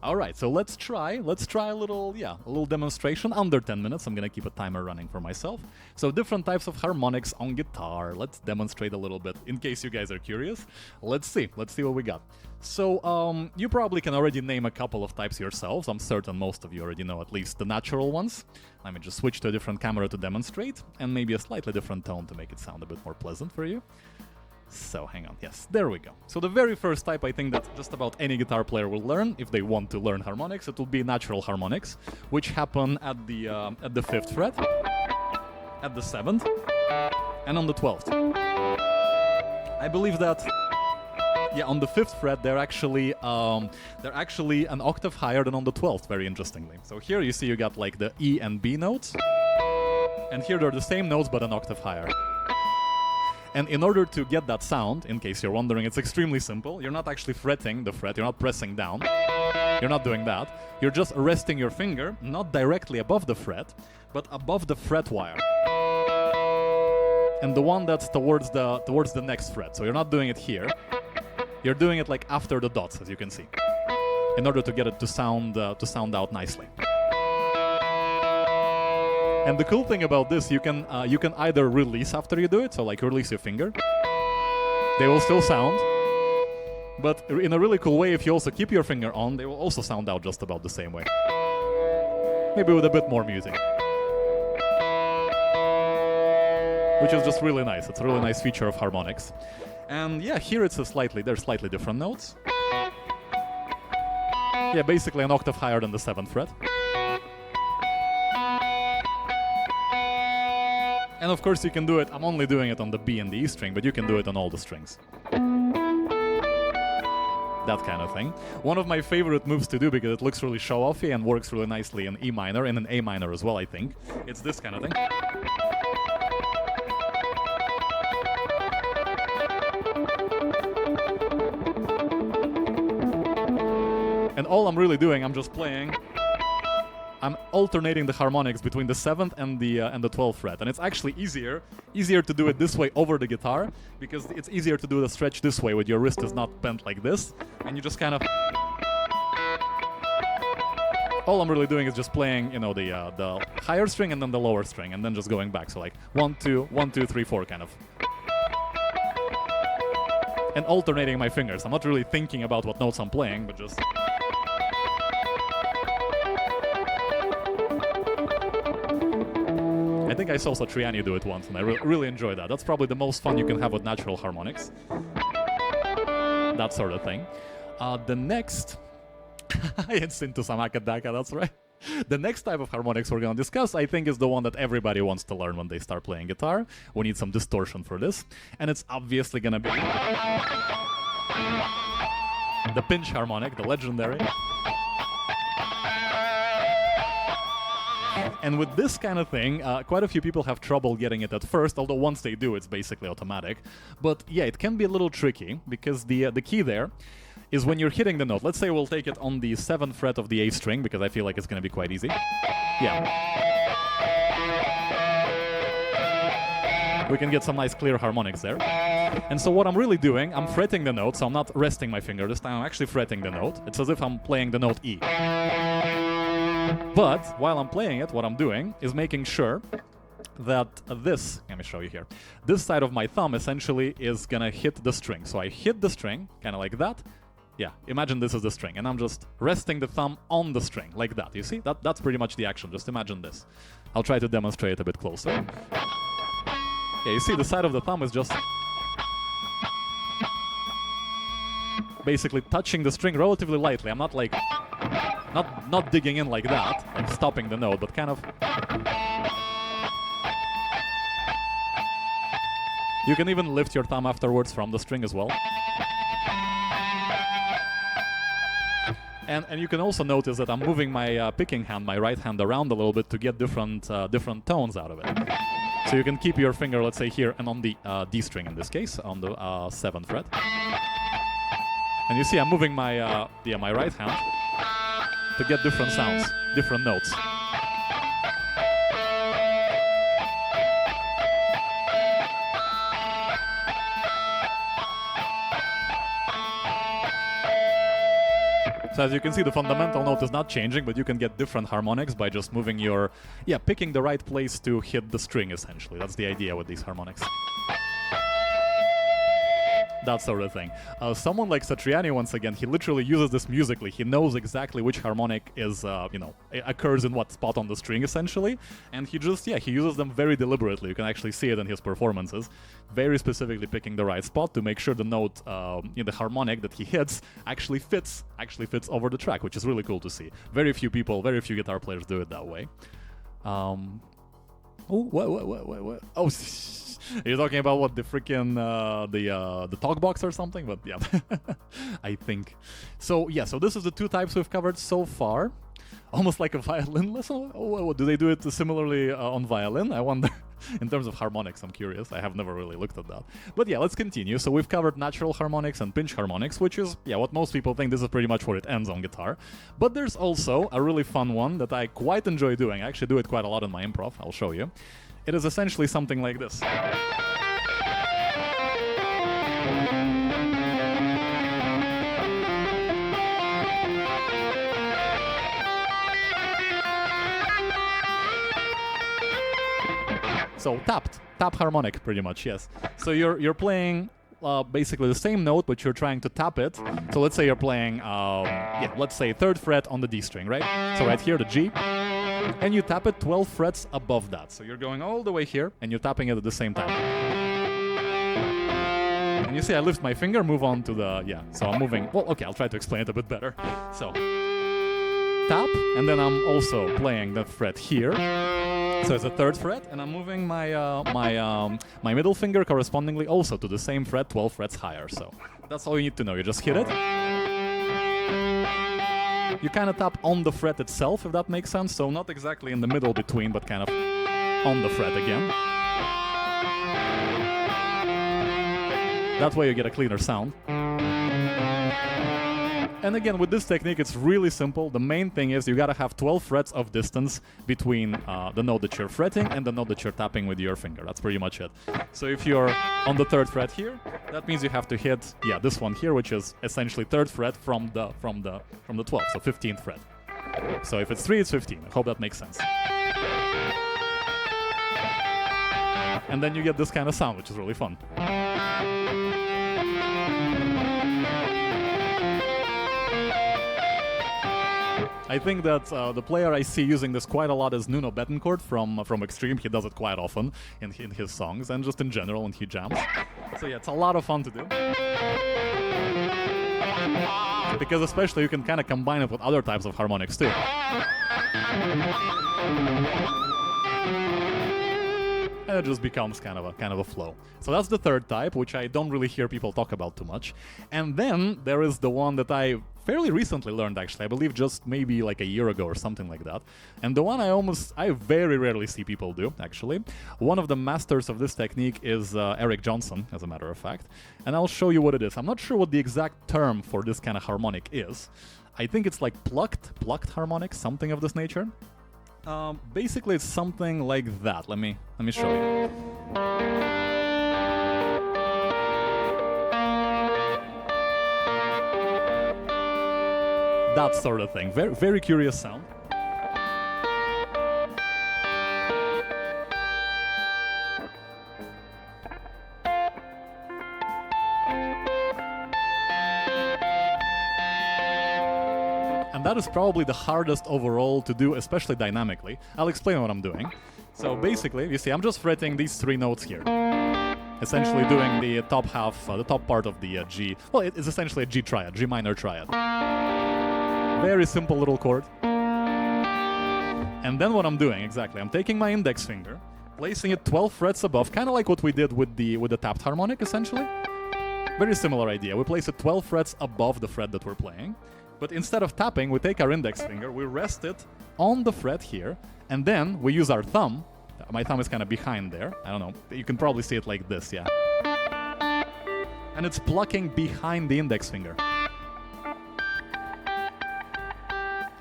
All right, so let's try a little, a little demonstration under 10 minutes. I'm gonna keep a timer running for myself. So different types of harmonics on guitar. Let's demonstrate a little bit in case you guys are curious. Let's see what we got. So you probably can already name a couple of types yourselves. I'm certain most of you already know at least the natural ones. Let me just switch to a different camera to demonstrate, and maybe a slightly different tone to make it sound a bit more pleasant for you. So hang on, yes, there we go. So the very first type I think that just about any guitar player will learn if they want to learn harmonics, it will be natural harmonics, which happen at the 5th fret, at the 7th, and on the 12th. I believe that, yeah, on the 5th fret they're actually an octave higher than on the 12th, very interestingly. So here you see you got like the E and B notes, and here they're the same notes but an octave higher. And in order to get that sound, in case you're wondering, it's extremely simple. You're not actually fretting the fret, you're not pressing down. You're not doing that. You're just resting your finger, not directly above the fret, but above the fret wire. And the one that's towards the next fret. So you're not doing it here. You're doing it like after the dots, as you can see, in order to get it to sound out nicely. And the cool thing about this, you can either release after you do it, so like release your finger. They will still sound, but in a really cool way, if you also keep your finger on, they will also sound out just about the same way. Maybe with a bit more music. Which is just really nice. It's a really nice feature of harmonics. And yeah, here they're slightly different notes. Yeah, basically an octave higher than the 7th fret. And of course you can do it, I'm only doing it on the B and the E string, but you can do it on all the strings. That kind of thing. One of my favorite moves to do, because it looks really show-offy and works really nicely in E minor, and in A minor as well, I think. It's this kind of thing. And all I'm really doing, I'm just playing. I'm alternating the harmonics between the 7th and the 12th fret, and it's actually easier to do it this way over the guitar, because it's easier to do the stretch this way, with your wrist is not bent like this, and you just kind of. All I'm really doing is just playing, you know, the higher string and then the lower string, and then just going back. So like 1 2 1 2 3 4 kind of, and alternating my fingers. I'm not really thinking about what notes I'm playing, but just. I think I saw Satriani do it once, and I really enjoyed that. That's probably the most fun you can have with natural harmonics. That sort of thing. The next... It's into some akadaka, that's right. The next type of harmonics we're going to discuss, I think, is the one that everybody wants to learn when they start playing guitar. We need some distortion for this. And it's obviously going to be... the pinch harmonic, the legendary. And with this kind of thing, quite a few people have trouble getting it at first, although once they do, it's basically automatic. But yeah, it can be a little tricky, because the key there is when you're hitting the note. Let's say we'll take it on the 7th fret of the A string, because I feel like it's going to be quite easy. Yeah. We can get some nice clear harmonics there. And so what I'm really doing, I'm fretting the note, so I'm not resting my finger. This time I'm actually fretting the note. It's as if I'm playing the note E. But while I'm playing it, what I'm doing is making sure that this, let me show you here, this side of my thumb essentially is gonna hit the string. So I hit the string, kind of like that. Yeah, imagine this is the string, and I'm just resting the thumb on the string, like that. You see? That's pretty much the action. Just imagine this. I'll try to demonstrate a bit closer. Yeah, you see the side of the thumb is just basically touching the string relatively lightly. I'm not like... Not digging in like that, like stopping the note, but kind of... You can even lift your thumb afterwards from the string as well. And you can also notice that I'm moving my picking hand, my right hand, around a little bit to get different tones out of it. So you can keep your finger, let's say here, and on the D string in this case, on the 7th fret. And you see I'm moving my my right hand to get different sounds, different notes. So as you can see, the fundamental note is not changing, but you can get different harmonics by just moving your, picking the right place to hit the string, essentially. That's the idea with these harmonics. That sort of thing. Someone like Satriani, once again, he literally uses this musically. He knows exactly which harmonic is, it occurs in what spot on the string, essentially. And he just, he uses them very deliberately. You can actually see it in his performances. Very specifically picking the right spot to make sure the note, the harmonic that he hits actually fits over the track, which is really cool to see. Very few guitar players do it that way. What? Oh, you're talking about what, the freaking the talk box or something? But yeah, I think so. Yeah, so this is the two types we've covered so far. Almost like a violin lesson. Oh, do they do it similarly on violin? I wonder. In terms of harmonics, I'm curious. I have never really looked at that. But yeah, let's continue. So we've covered natural harmonics and pinch harmonics, which is, what most people think. This is pretty much where it ends on guitar. But there's also a really fun one that I quite enjoy doing. I actually do it quite a lot in my improv. I'll show you. It is essentially something like this. So tap harmonic, pretty much, yes. So you're playing basically the same note, but you're trying to tap it. So let's say you're playing, let's say 3rd fret on the D string, right? So right here, the G, and you tap it 12 frets above that. So you're going all the way here, and you're tapping it at the same time. And you see, I lift my finger, move on to the, so I'm moving. Well, okay, I'll try to explain it a bit better. So tap, and then I'm also playing the fret here. So it's the 3rd fret, and I'm moving my my middle finger correspondingly also to the same fret, 12 frets higher. So that's all you need to know. You just hit it. You kind of tap on the fret itself, if that makes sense. So not exactly in the middle between, but kind of on the fret again. That way you get a cleaner sound. And again, with this technique, it's really simple. The main thing is you gotta have 12 frets of distance between the note that you're fretting and the note that you're tapping with your finger. That's pretty much it. So if you're on the 3rd fret here, that means you have to hit, this one here, which is essentially 3rd fret from the 12th, so 15th fret. So if it's 3, it's 15. I hope that makes sense. And then you get this kind of sound, which is really fun. I think that the player I see using this quite a lot is Nuno Bettencourt from Extreme. He does it quite often in his songs and just in general when he jams. So yeah, it's a lot of fun to do. Because especially you can kind of combine it with other types of harmonics too. And it just becomes kind of a flow. So that's the 3rd type, which I don't really hear people talk about too much. And then there is the one that I fairly recently learned, actually. I believe just maybe like a year ago or something like that. And the one I very rarely see people do, actually. One of the masters of this technique is Eric Johnson, as a matter of fact. And I'll show you what it is. I'm not sure what the exact term for this kind of harmonic is. I think it's like plucked harmonic, something of this nature. Basically, it's something like that. Let me show you. That sort of thing. Very, very curious sound. And that is probably the hardest overall to do, especially dynamically. I'll explain what I'm doing. So basically, you see, I'm just fretting these 3 notes here. Essentially doing the top half, the top part of the G. Well, it's essentially a G triad, G minor triad. Very simple little chord. And then what I'm doing, exactly, I'm taking my index finger, placing it 12 frets above, kind of like what we did with the tapped harmonic, essentially. Very similar idea. We place it 12 frets above the fret that we're playing. But instead of tapping, we take our index finger, we rest it on the fret here, and then we use our thumb. My thumb is kind of behind there. I don't know. You can probably see it like this, yeah. And it's plucking behind the index finger.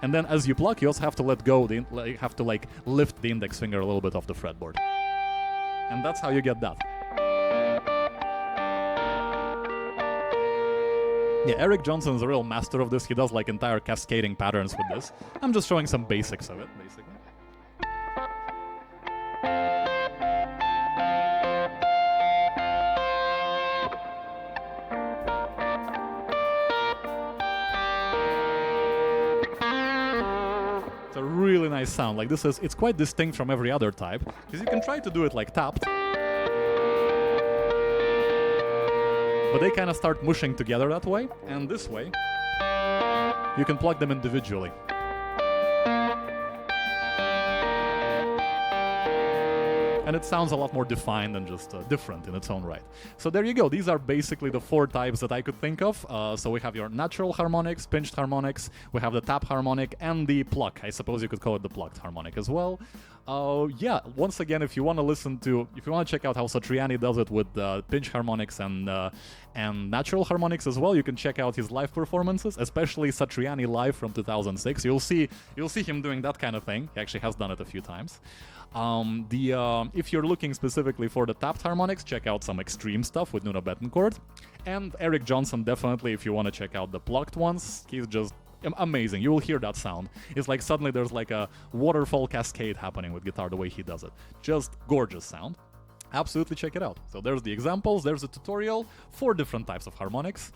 And then as you pluck, you also have to let go, you have to like lift the index finger a little bit off the fretboard. And that's how you get that. Yeah, Eric Johnson is a real master of this. He does like entire cascading patterns with this. I'm just showing some basics of it, basically. It's a really nice sound. Like it's quite distinct from every other type, because you can try to do it like tapped, but they kind of start mushing together that way, and this way you can plug them individually. And it sounds a lot more defined and just different in its own right. So there you go. These are basically the 4 types that I could think of. So we have your natural harmonics, pinched harmonics, we have the tap harmonic, and the pluck. I suppose you could call it the plucked harmonic as well. Yeah, once again, if you want to check out how Satriani does it with pinch harmonics and natural harmonics as well, you can check out his live performances, especially Satriani live from 2006. You'll see him doing that kind of thing. He actually has done it a few times. If you're looking specifically for the tapped harmonics, check out some extreme stuff with Nuno Bettencourt. And Eric Johnson, definitely, if you want to check out the plucked ones, he's just amazing. You will hear that sound. It's like suddenly there's like a waterfall cascade happening with guitar the way he does it. Just gorgeous sound. Absolutely check it out. So there's the examples, there's a tutorial, 4 different types of harmonics.